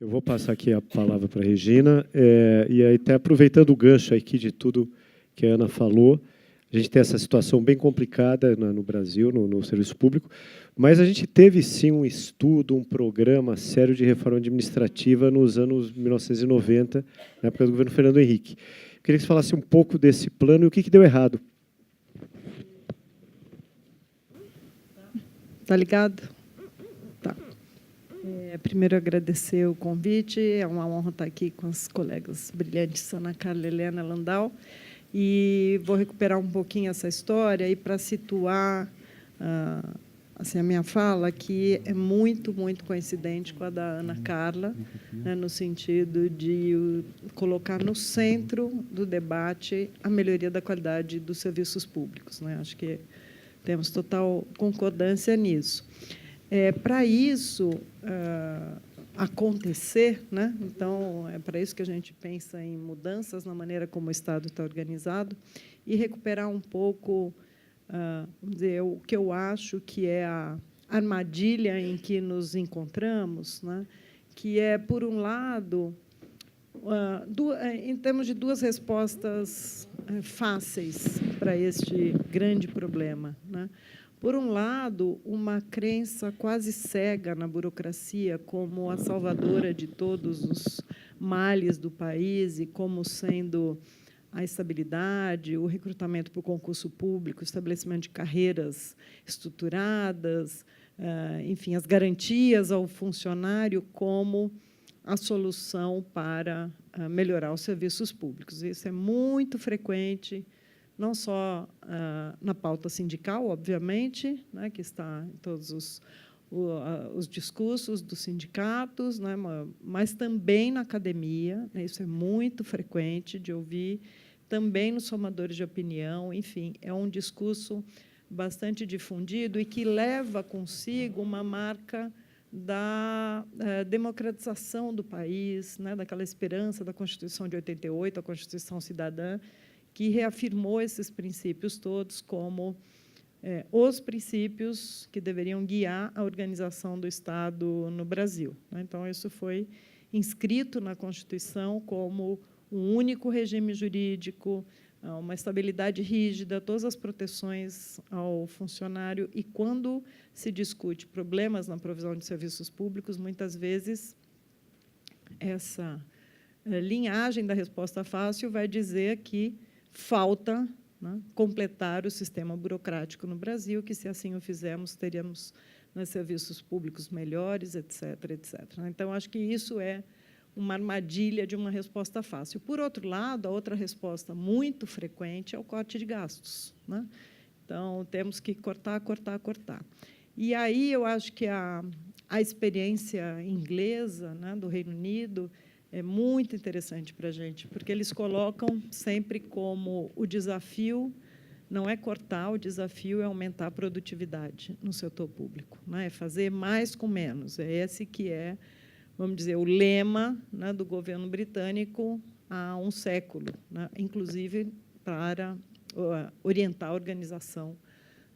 Eu vou passar aqui a palavra para a Regina, e aí, até aproveitando o gancho aqui de tudo que a Ana falou, a gente tem essa situação bem complicada no Brasil, no serviço público, mas a gente teve, sim, um estudo, um programa sério de reforma administrativa nos anos 1990, na época do governo Fernando Henrique. Eu queria que você falasse um pouco desse plano e o que deu errado. Está ligado? Tá. Primeiro, agradecer o convite. É uma honra estar aqui com as colegas brilhantes Ana Carla e Helena Landau. E vou recuperar um pouquinho essa história e para situar assim, a minha fala, que é muito, muito coincidente com a da Ana Carla, né, no sentido de colocar no centro do debate a melhoria da qualidade dos serviços públicos, né? Acho que temos total concordância nisso. Para isso acontecer, né? Então, é para isso que a gente pensa em mudanças na maneira como o Estado está organizado e recuperar um pouco, vamos dizer, o que eu acho que é a armadilha em que nos encontramos, né? Que é, por um lado, em termos de duas respostas fáceis para este grande problema, né? Por um lado, uma crença quase cega na burocracia como a salvadora de todos os males do país e como sendo a estabilidade, o recrutamento para o concurso público, o estabelecimento de carreiras estruturadas, enfim, as garantias ao funcionário como a solução para melhorar os serviços públicos. Isso é muito frequente, não só na pauta sindical, obviamente, né, que está em todos os discursos dos sindicatos, né, mas também na academia, né, isso é muito frequente de ouvir, também nos formadores de opinião, enfim, é um discurso bastante difundido e que leva consigo uma marca da democratização do país, né, daquela esperança da Constituição de 88, a Constituição Cidadã, que reafirmou esses princípios todos como os princípios que deveriam guiar a organização do Estado no Brasil, né? Então, isso foi inscrito na Constituição como um único regime jurídico, uma estabilidade rígida, todas as proteções ao funcionário. E, quando se discute problemas na provisão de serviços públicos, muitas vezes essa linhagem da resposta fácil vai dizer que falta, né, completar o sistema burocrático no Brasil, que, se assim o fizermos, teríamos, né, serviços públicos melhores, etc., etc. Então, acho que isso é uma armadilha de uma resposta fácil. Por outro lado, a outra resposta muito frequente é o corte de gastos, né? Então, temos que cortar, cortar, cortar. E aí eu acho que a experiência inglesa, né, do Reino Unido, é muito interessante para a gente, porque eles colocam sempre como o desafio não é cortar, o desafio é aumentar a produtividade no setor público, né? É fazer mais com menos. É esse que é, vamos dizer, o lema, né, do governo britânico há um século, né? Inclusive para orientar a organização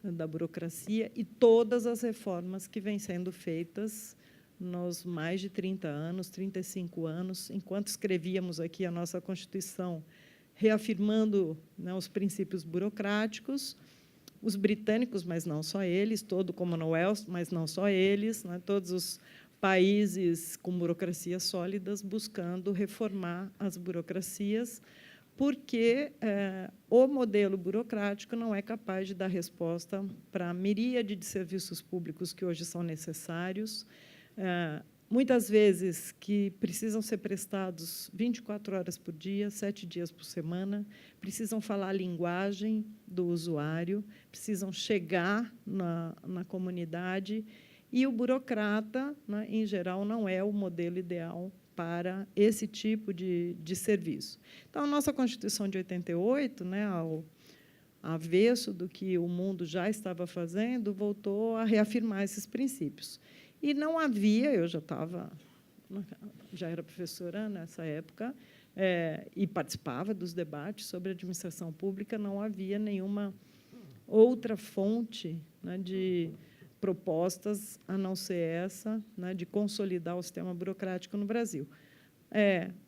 da burocracia e todas as reformas que vêm sendo feitas nos mais de 30 anos, 35 anos, enquanto escrevíamos aqui a nossa Constituição, reafirmando, né, os princípios burocráticos, os britânicos, mas não só eles, todo o Commonwealth, mas não só eles, né, todos os países com burocracias sólidas buscando reformar as burocracias, porque o modelo burocrático não é capaz de dar resposta para a miríade de serviços públicos que hoje são necessários, muitas vezes que precisam ser prestados 24 horas por dia, 7 dias por semana, precisam falar a linguagem do usuário, precisam chegar na comunidade, e o burocrata, né, em geral, não é o modelo ideal para esse tipo de serviço. Então, a nossa Constituição de 88, né, ao avesso do que o mundo já estava fazendo, voltou a reafirmar esses princípios. E não havia, eu já era professora nessa época, e participava dos debates sobre administração pública, não havia nenhuma outra fonte, né, de propostas a não ser essa, né, de consolidar o sistema burocrático no Brasil.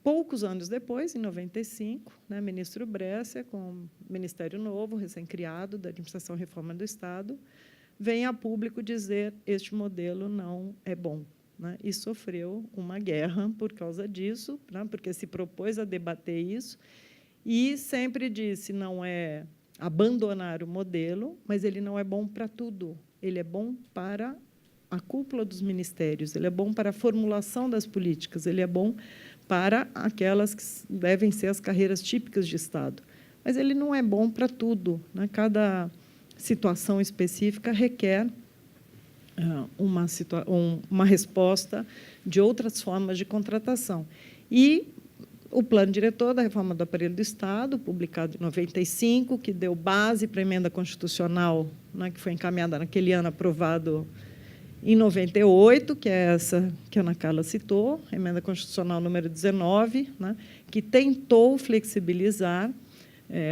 Poucos anos depois, em 95, né, ministro Brescia, com o Ministério Novo, recém-criado, da Administração e Reforma do Estado, vem a público dizer este modelo não é bom, né, e sofreu uma guerra por causa disso, né, porque se propôs a debater isso, e sempre disse, não é abandonar o modelo, mas ele não é bom para tudo, ele é bom para a cúpula dos ministérios, ele é bom para a formulação das políticas, ele é bom para aquelas que devem ser as carreiras típicas de Estado. Mas ele não é bom para tudo, né? Cada situação específica requer uma resposta de outras formas de contratação. E o plano diretor da reforma do aparelho do Estado, publicado em 95, que deu base para a emenda constitucional, né, que foi encaminhada naquele ano, aprovado em 98, que é essa que a Ana Carla citou, a emenda constitucional número 19, né, que tentou flexibilizar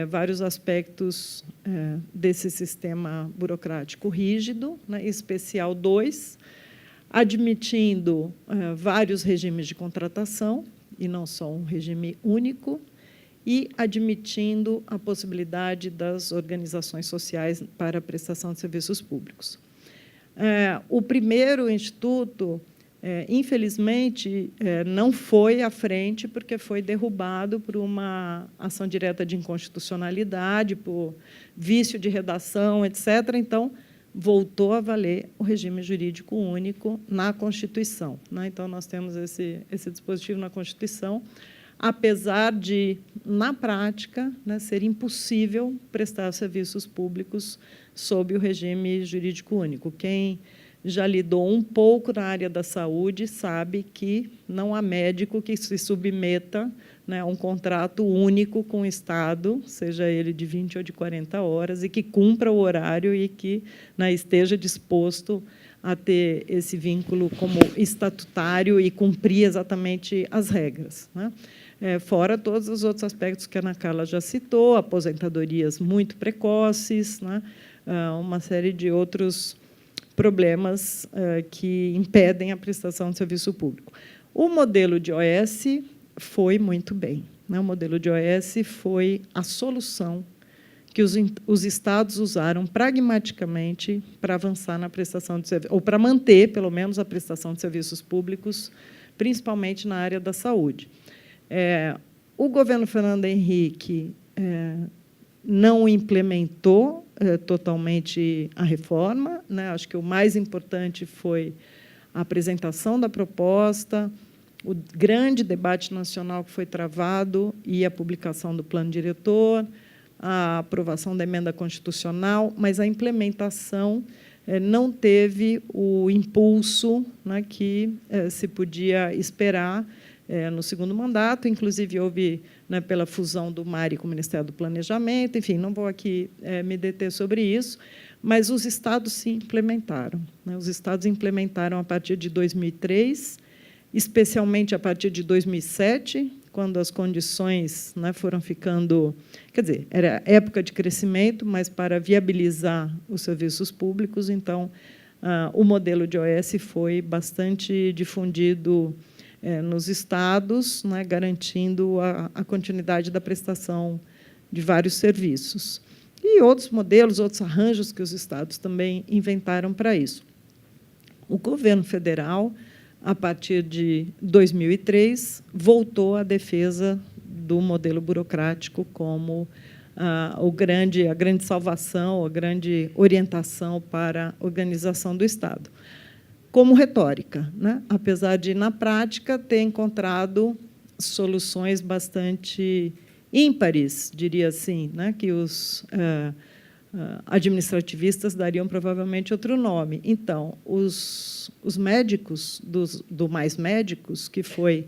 vários aspectos desse sistema burocrático rígido, né, especial 2, admitindo vários regimes de contratação, e não só um regime único, e admitindo a possibilidade das organizações sociais para a prestação de serviços públicos. O primeiro instituto, infelizmente, não foi à frente, porque foi derrubado por uma ação direta de inconstitucionalidade, por vício de redação, etc. Então, voltou a valer o regime jurídico único na Constituição, né? Então, nós temos esse dispositivo na Constituição, apesar de, na prática, né, ser impossível prestar serviços públicos sob o regime jurídico único. Quem já lidou um pouco na área da saúde sabe que não há médico que se submeta, né, a um contrato único com o Estado, seja ele de 20 ou de 40 horas, e que cumpra o horário e que, né, esteja disposto a ter esse vínculo como estatutário e cumprir exatamente as regras, né? Fora todos os outros aspectos que a Ana Carla já citou, aposentadorias muito precoces, né, uma série de outros problemas que impedem a prestação de serviço público. O modelo de OS foi muito bem, né? O modelo de OS foi a solução que os estados usaram pragmaticamente para avançar na prestação de serviços, ou para manter, pelo menos, a prestação de serviços públicos, principalmente na área da saúde. O governo Fernando Henrique não implementou totalmente a reforma, né? Acho que o mais importante foi a apresentação da proposta, o grande debate nacional que foi travado e a publicação do plano diretor, a aprovação da emenda constitucional, mas a implementação não teve o impulso, né, que se podia esperar no segundo mandato. Inclusive, houve, né, pela fusão do MARI com o Ministério do Planejamento, enfim, não vou aqui me deter sobre isso, mas os estados se implementaram, né? Os estados implementaram a partir de 2003, especialmente a partir de 2007, quando as condições, né, foram ficando... Quer dizer, era época de crescimento, mas para viabilizar os serviços públicos, então, o modelo de OS foi bastante difundido nos estados, né, garantindo a continuidade da prestação de vários serviços. E outros modelos, outros arranjos que os estados também inventaram para isso. O governo federal, a partir de 2003, voltou à defesa do modelo burocrático como a grande salvação, a grande orientação para a organização do Estado, como retórica, né? Apesar de, na prática, ter encontrado soluções bastante ímpares, diria assim, né? Que os administrativistas dariam provavelmente outro nome. Então, os médicos, do Mais Médicos, que foi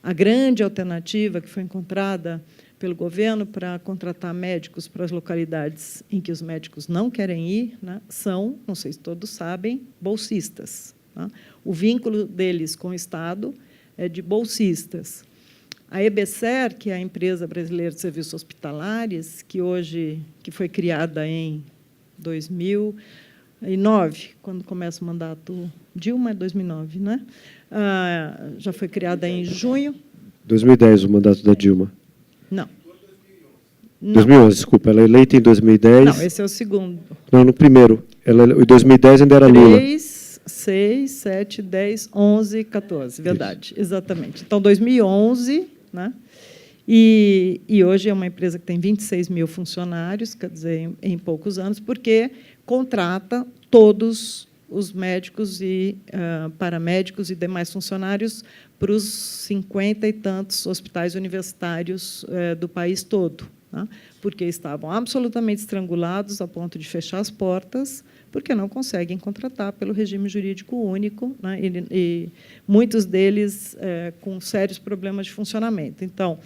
a grande alternativa que foi encontrada pelo governo para contratar médicos para as localidades em que os médicos não querem ir, né, são, não sei se todos sabem, bolsistas, tá? O vínculo deles com o Estado é de bolsistas. A EBSER, que é a Empresa Brasileira de Serviços Hospitalares, que foi criada em 2000, 2009, quando começa o mandato Dilma, é 2009, né? Já foi criada em junho. 2010, o mandato da Dilma. Não. 2011, desculpa. Ela é eleita em 2010. Não, esse é o segundo. Não, no primeiro. Em 2010 ainda era Lula. 3, 6, 7, 10, 11, 14. Verdade, isso. Exatamente. Então, 2011, né? E hoje é uma empresa que tem 26 mil funcionários, quer dizer, em poucos anos, porque contrata todos os médicos e paramédicos e demais funcionários para os 50 e tantos hospitais universitários do país todo, né? Porque estavam absolutamente estrangulados a ponto de fechar as portas, porque não conseguem contratar pelo regime jurídico único, né? E muitos deles com sérios problemas de funcionamento. Então,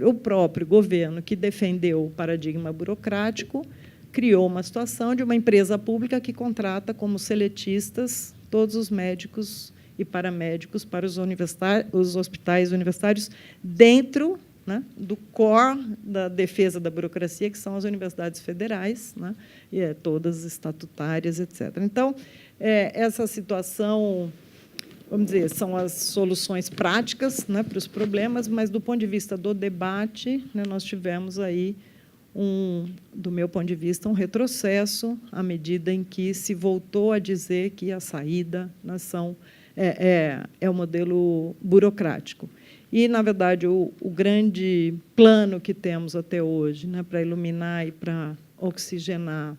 o próprio governo, que defendeu o paradigma burocrático, criou uma situação de uma empresa pública que contrata como seletistas todos os médicos e paramédicos para os hospitais universitários dentro, né, do core da defesa da burocracia, que são as universidades federais, né, e todas estatutárias, etc. Então, essa situação, vamos dizer, são as soluções práticas, né, para os problemas, mas, do ponto de vista do debate, né, nós tivemos aí, do meu ponto de vista, um retrocesso à medida em que se voltou a dizer que a saída é o modelo burocrático. E, na verdade, o grande plano que temos até hoje, né, para iluminar e para oxigenar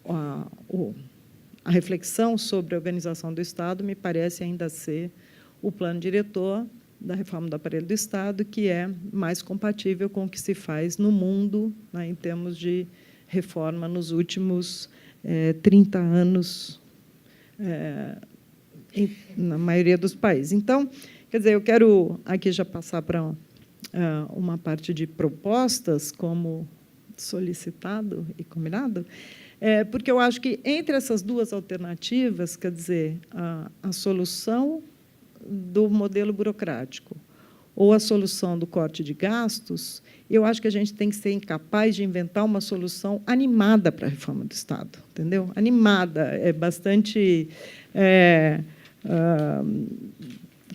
a reflexão sobre a organização do Estado, me parece ainda ser o plano diretor da reforma do aparelho do Estado, que é mais compatível com o que se faz no mundo, né, em termos de reforma nos últimos 30 anos, na maioria dos países. Então, quer dizer, eu quero aqui já passar para uma parte de propostas, como solicitado e combinado, porque eu acho que, entre essas duas alternativas, quer dizer, a solução do modelo burocrático ou a solução do corte de gastos, eu acho que a gente tem que ser incapaz de inventar uma solução animada para a reforma do Estado, entendeu? Animada, bastante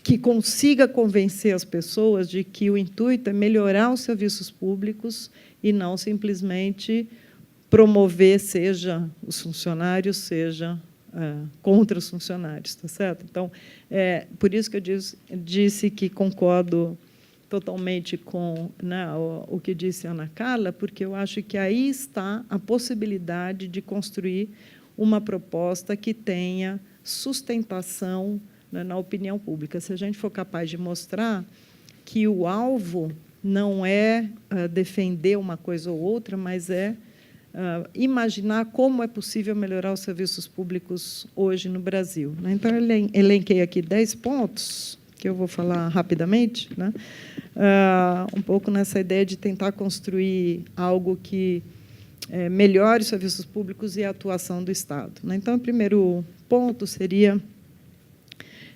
que consiga convencer as pessoas de que o intuito é melhorar os serviços públicos e não simplesmente promover, seja os funcionários, seja contra os funcionários, tá certo? Então, por isso que eu disse que concordo totalmente com, né, o que disse a Ana Carla, porque eu acho que aí está a possibilidade de construir uma proposta que tenha sustentação, né, na opinião pública. Se a gente for capaz de mostrar que o alvo não é defender uma coisa ou outra, mas imaginar como é possível melhorar os serviços públicos hoje no Brasil, né? Então, eu elenquei aqui 10 pontos, que eu vou falar rapidamente, né? Um pouco nessa ideia de tentar construir algo que melhore os serviços públicos e a atuação do Estado, né? Então, o primeiro ponto seria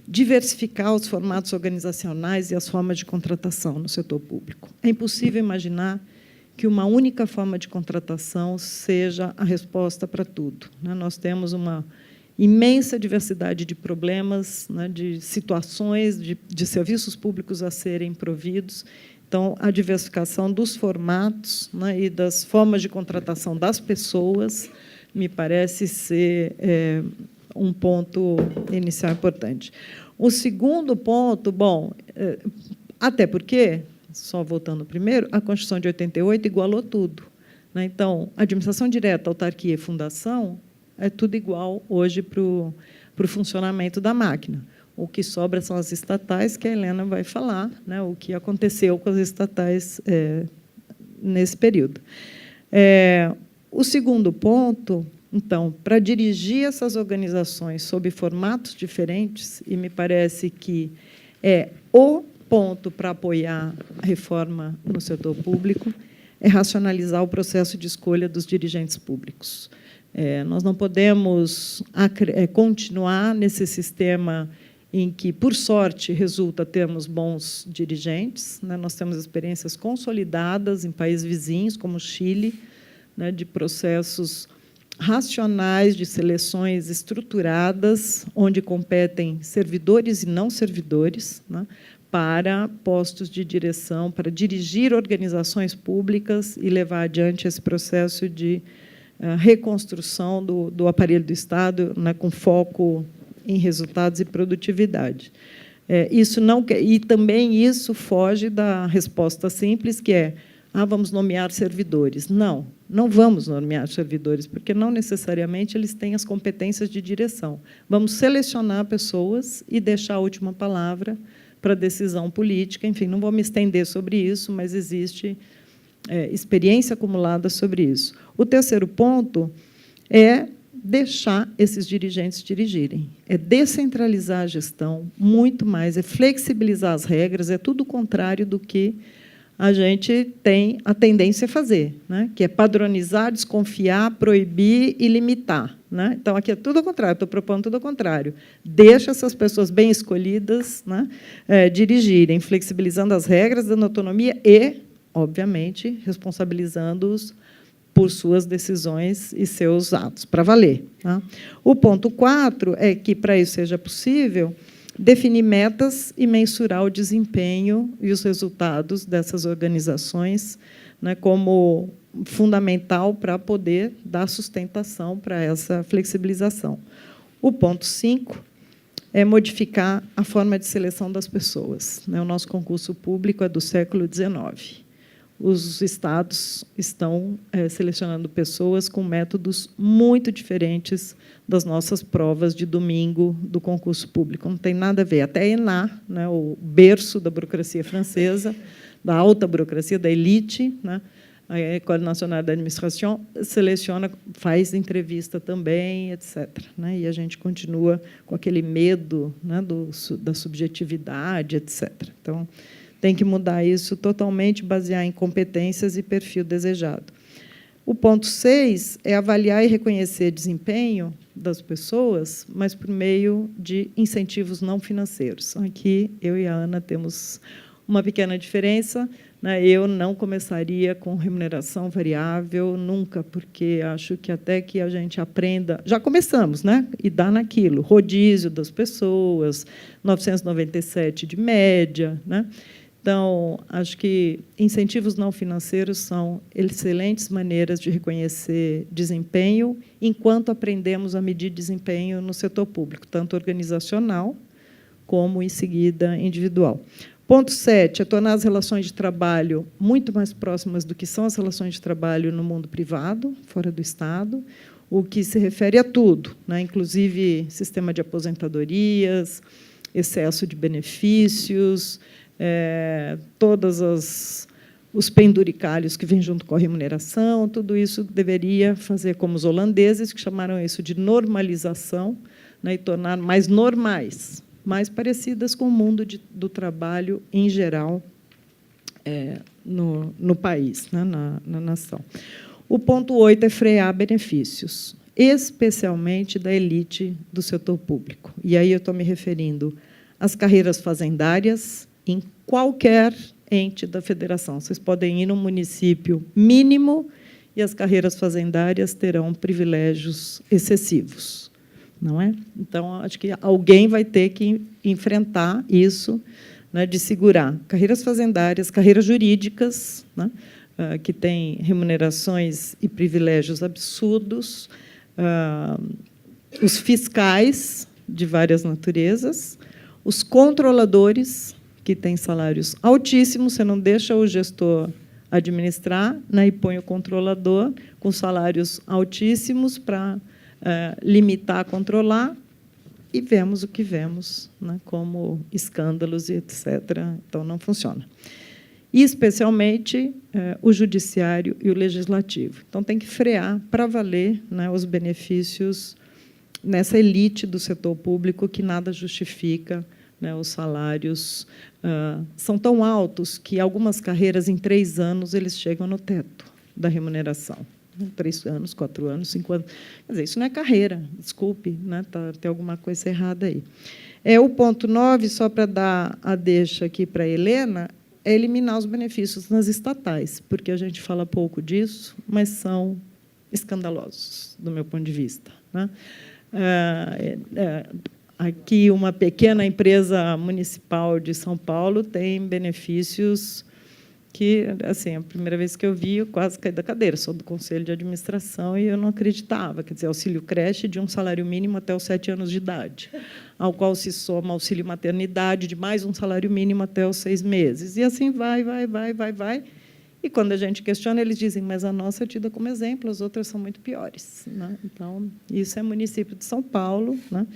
diversificar os formatos organizacionais e as formas de contratação no setor público. É impossível imaginar que uma única forma de contratação seja a resposta para tudo, né? Nós temos uma imensa diversidade de problemas, né, de situações, de serviços públicos a serem providos. Então, a diversificação dos formatos, né, e das formas de contratação das pessoas me parece ser um ponto inicial importante. O segundo ponto, bom, até porque, só voltando primeiro, a Constituição de 88 igualou tudo, né? Então, administração direta, autarquia e fundação é tudo igual hoje para o funcionamento da máquina. O que sobra são as estatais, que a Helena vai falar, né, o que aconteceu com as estatais nesse período. O segundo ponto, então, para dirigir essas organizações sob formatos diferentes, e me parece que o ponto para apoiar a reforma no setor público, é racionalizar o processo de escolha dos dirigentes públicos. Nós não podemos continuar nesse sistema em que, por sorte, resulta termos bons dirigentes, né? Nós temos experiências consolidadas em países vizinhos, como o Chile, né, de processos racionais de seleções estruturadas, onde competem servidores e não servidores, né, para postos de direção, para dirigir organizações públicas e levar adiante esse processo de reconstrução do aparelho do Estado, né, com foco em resultados e produtividade. Isso não, e também isso foge da resposta simples, que é: vamos nomear servidores. Não, não vamos nomear servidores, porque não necessariamente eles têm as competências de direção. Vamos selecionar pessoas e deixar a última palavra para a decisão política. Enfim, não vou me estender sobre isso, mas existe experiência acumulada sobre isso. O terceiro ponto é deixar esses dirigentes dirigirem. É descentralizar a gestão muito mais, é flexibilizar as regras, é tudo o contrário do que a gente tem a tendência a fazer, né? Que é padronizar, desconfiar, proibir e limitar, né? Então, aqui é tudo ao contrário, estou propondo tudo ao contrário. Deixa essas pessoas bem escolhidas, né, dirigirem, flexibilizando as regras, dando autonomia e, obviamente, responsabilizando-os por suas decisões e seus atos, para valer. Tá? O ponto 4 é que, para isso seja possível, definir metas e mensurar o desempenho e os resultados dessas organizações, né, como fundamental para poder dar sustentação para essa flexibilização. O ponto 5 é modificar a forma de seleção das pessoas. Né? O nosso concurso público é do século XIX. Os estados estão selecionando pessoas com métodos muito diferentes das nossas provas de domingo do concurso público. Não tem nada a ver. Até a ENA, né, o berço da burocracia francesa, da alta burocracia, da elite, né, a École Nationale d'Administration, seleciona, faz entrevista também, etc. Né, e a gente continua com aquele medo, né, da subjetividade, etc. Então, tem que mudar isso totalmente, basear em competências e perfil desejado. O ponto 6 é avaliar e reconhecer desempenho das pessoas, mas por meio de incentivos não financeiros. Aqui, eu e a Ana temos uma pequena diferença. Né? Eu não começaria com remuneração variável, nunca, porque acho que até que a gente aprenda... Já começamos, né? E dá naquilo. Rodízio das pessoas, 997 de média, né? Então, acho que incentivos não financeiros são excelentes maneiras de reconhecer desempenho, enquanto aprendemos a medir desempenho no setor público, tanto organizacional como, em seguida, individual. Ponto 7, é tornar as relações de trabalho muito mais próximas do que são as relações de trabalho no mundo privado, fora do Estado, o que se refere a tudo, né? Inclusive sistema de aposentadorias, excesso de benefícios, todos os penduricalhos que vêm junto com a remuneração, tudo isso deveria fazer como os holandeses, que chamaram isso de normalização, né, e tornar mais normais, mais parecidas com o mundo do trabalho em geral no país, né, na nação. O ponto 8 é frear benefícios, especialmente da elite do setor público. E aí eu estou me referindo às carreiras fazendárias, em qualquer ente da federação. Vocês podem ir num município mínimo e as carreiras fazendárias terão privilégios excessivos, não é? Então, acho que alguém vai ter que enfrentar isso, né, de segurar carreiras fazendárias, carreiras jurídicas, né, que têm remunerações e privilégios absurdos, os fiscais de várias naturezas, os controladores, que têm salários altíssimos, você não deixa o gestor administrar, né, e põe o controlador com salários altíssimos para limitar, controlar, e vemos o que vemos, né, como escândalos e etc. Então, não funciona. E, especialmente, o judiciário e o legislativo. Então, tem que frear para valer, né, os benefícios nessa elite do setor público que nada justifica. Né, os salários são tão altos que algumas carreiras, em 3 anos, eles chegam no teto da remuneração. 3 anos, 4 anos, 5 anos. Quer dizer, isso não é carreira, desculpe, né, tem alguma coisa errada aí. O ponto 9, só para dar a deixa aqui para a Helena, é eliminar os benefícios nas estatais, porque a gente fala pouco disso, mas são escandalosos, do meu ponto de vista, né? Aqui, uma pequena empresa municipal de São Paulo tem benefícios que, assim, a primeira vez que eu vi, eu quase caí da cadeira. Sou do Conselho de Administração e eu não acreditava. Quer dizer, auxílio creche de um salário mínimo até os 7 anos de idade, ao qual se soma auxílio maternidade de mais um salário mínimo até os 6 meses. E assim vai. E, quando a gente questiona, eles dizem, mas a nossa é tida como exemplo, as outras são muito piores, né? Então, isso é município de São Paulo, né?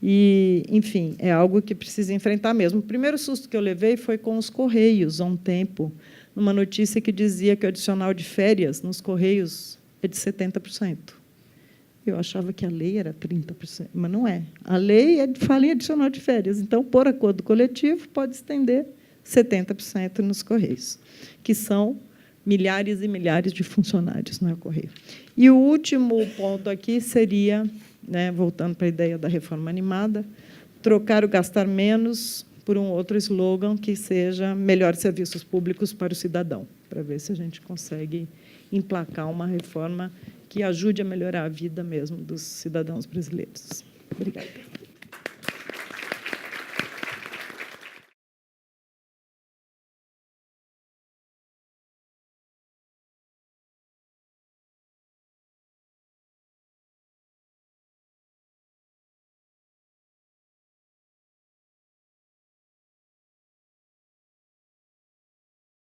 E, enfim, é algo que precisa enfrentar mesmo. O primeiro susto que eu levei foi com os Correios, há um tempo, numa notícia que dizia que o adicional de férias nos Correios é de 70%. Eu achava que a lei era 30%, mas não é. A lei fala em adicional de férias. Então, por acordo coletivo, pode estender 70% nos Correios, que são milhares e milhares de funcionários no Correio. E o último ponto aqui seria, né, voltando para a ideia da reforma animada, trocar o gastar menos por um outro slogan que seja melhores serviços públicos para o cidadão, para ver se a gente consegue emplacar uma reforma que ajude a melhorar a vida mesmo dos cidadãos brasileiros. Obrigada.